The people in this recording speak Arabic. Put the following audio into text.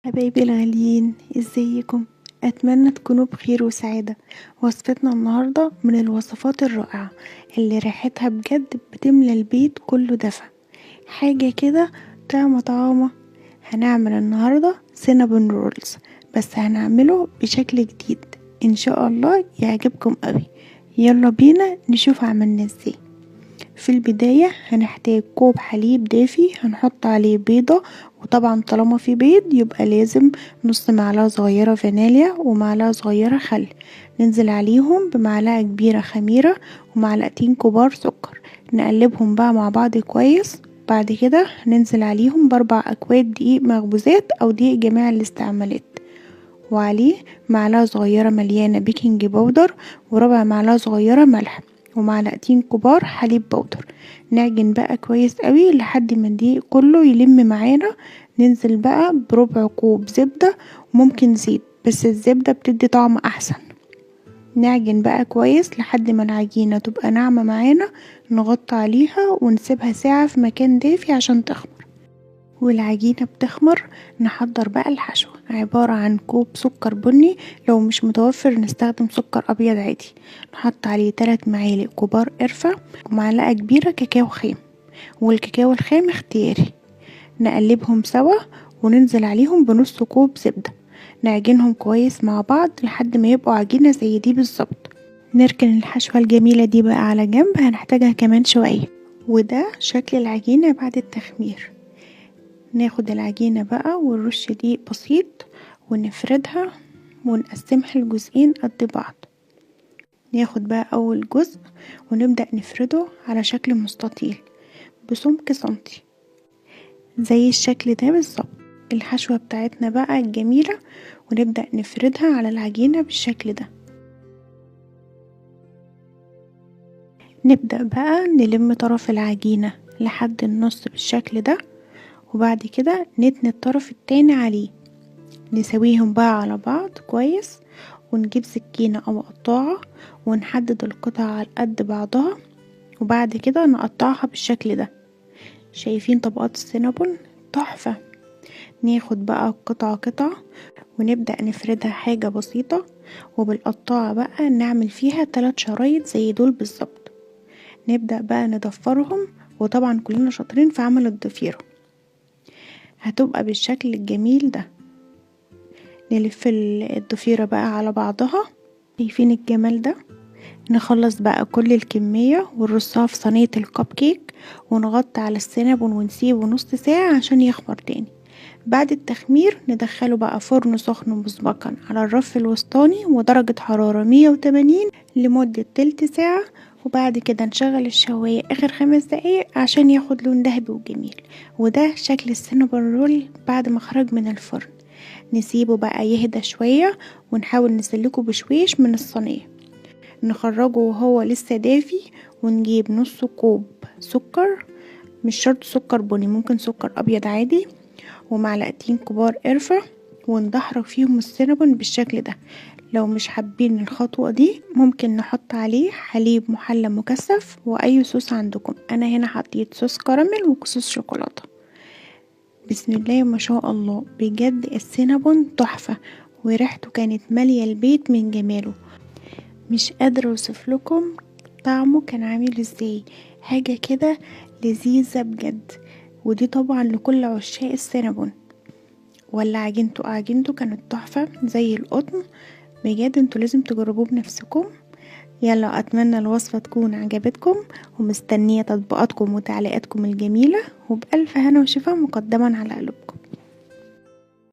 حبايبي الغاليين، ازيكم؟ اتمنى تكونوا بخير وسعادة. وصفتنا النهاردة من الوصفات الرائعة اللي ريحتها بجد بتملى البيت كله دفى، حاجة كده طعمة. هنعمل النهاردة سينابون رولز، بس هنعمله بشكل جديد ان شاء الله يعجبكم قوي. يلا بينا نشوف عملنا ازاي. في البداية هنحتاج كوب حليب دافي، هنحط عليه بيضة، وطبعا طالما في بيض يبقى لازم نص معلقة صغيرة فانيليا ومعلقة صغيرة خل. ننزل عليهم بمعلقة كبيرة خميرة ومعلقتين كبار سكر، نقلبهم بقى مع بعض كويس. بعد كده هننزل عليهم ب4 أكواب دقيق مخبوزات أو دقيق جميع الاستعمالات، وعليه معلقة صغيرة مليانة بيكنج باودر وربع معلقة صغيرة ملح ومعلقتين كبار حليب بودر. نعجن بقى كويس قوي لحد ما الدقيق كله يلم معانا. ننزل بقى بربع كوب زبدة وممكن زيت، بس الزبدة بتدي طعم احسن. نعجن بقى كويس لحد ما العجينة تبقى ناعمة معانا. نغطي عليها ونسيبها ساعة في مكان دافي عشان تخمر. والعجينة بتخمر نحضر بقى الحشو، عبارة عن كوب سكر بني، لو مش متوفر نستخدم سكر أبيض عادي. نحط عليه 3 معالق كبار قرفة ومعلقة كبيرة كاكاو خام، والكاكاو الخام اختياري. نقلبهم سوا وننزل عليهم بنص كوب زبدة. نعجنهم كويس مع بعض لحد ما يبقوا عجينة زي دي بالظبط. نركن الحشوة الجميلة دي بقى على جنب، هنحتاجها كمان شوية. وده شكل العجينة بعد التخمير. ناخد العجينة بقى ونرش دقيق بسيط ونفردها ونقسمها لجزئين قد بعض. ناخد بقى اول جزء ونبدأ نفرده على شكل مستطيل بسمك سنتي زي الشكل ده بالظبط. الحشوة بتاعتنا بقى الجميلة ونبدأ نفردها على العجينة بالشكل ده. نبدأ بقى نلم طرف العجينة لحد النص بالشكل ده، وبعد كده نتني الطرف التاني عليه. نسويهم بقى على بعض كويس، ونجيب سكينة او قطاعة ونحدد القطع على قد بعضها، وبعد كده نقطعها بالشكل ده. شايفين طبقات السينابون؟ تحفة. ناخد بقى قطعة قطعة ونبدأ نفردها حاجة بسيطة، وبالقطاعة بقى نعمل فيها 3 شرايط زي دول بالظبط. نبدأ بقى نضفرهم، وطبعا كلنا شاطرين في عمل الضفيرة، هتبقى بالشكل الجميل ده. نلف الضفيرة بقى على بعضها. شايفين الجمال ده؟ نخلص بقى كل الكمية ونرصها في صينية الكب كيك، ونغطي على السينابون ونسيبه نص ساعة عشان يخمر تاني. بعد التخمير ندخله بقى فرن سخن مسبقا على الرف الوسطاني ودرجة حرارة 180 لمدة تلت ساعة، وبعد كده نشغل الشواية اخر 5 دقايق عشان ياخد لون ذهبي وجميل. وده شكل السينابون رول بعد ما خرج من الفرن. نسيبه بقى يهدى شوية ونحاول نسلكه بشويش من الصينية. نخرجه وهو لسه دافي، ونجيب نص كوب سكر، مش شرط سكر بني، ممكن سكر ابيض عادي، ومعلقتين كبار قرفة، وندحرج فيهم السينابون بالشكل ده. لو مش حابين الخطوة دي ممكن نحط عليه حليب محلى مكثف واي صوص عندكم. انا هنا حطيت صوص كراميل وصوص شوكولاتة. بسم الله ما شاء الله، بجد السينابون تحفة، وريحته كانت مالية البيت من جماله. مش قادرة اوصف لكم طعمه كان عامل ازاي، حاجة كده لذيذة بجد. ودي طبعا لكل عشاق السينابون. ولا عجينته كانت تحفة زي القطن. بجد انتوا لازم تجربوه بنفسكم. يلا، اتمنى الوصفة تكون عجبتكم، ومستنية تطبيقاتكم وتعليقاتكم الجميلة، وبألف هنا وشفا مقدما على قلوبكم.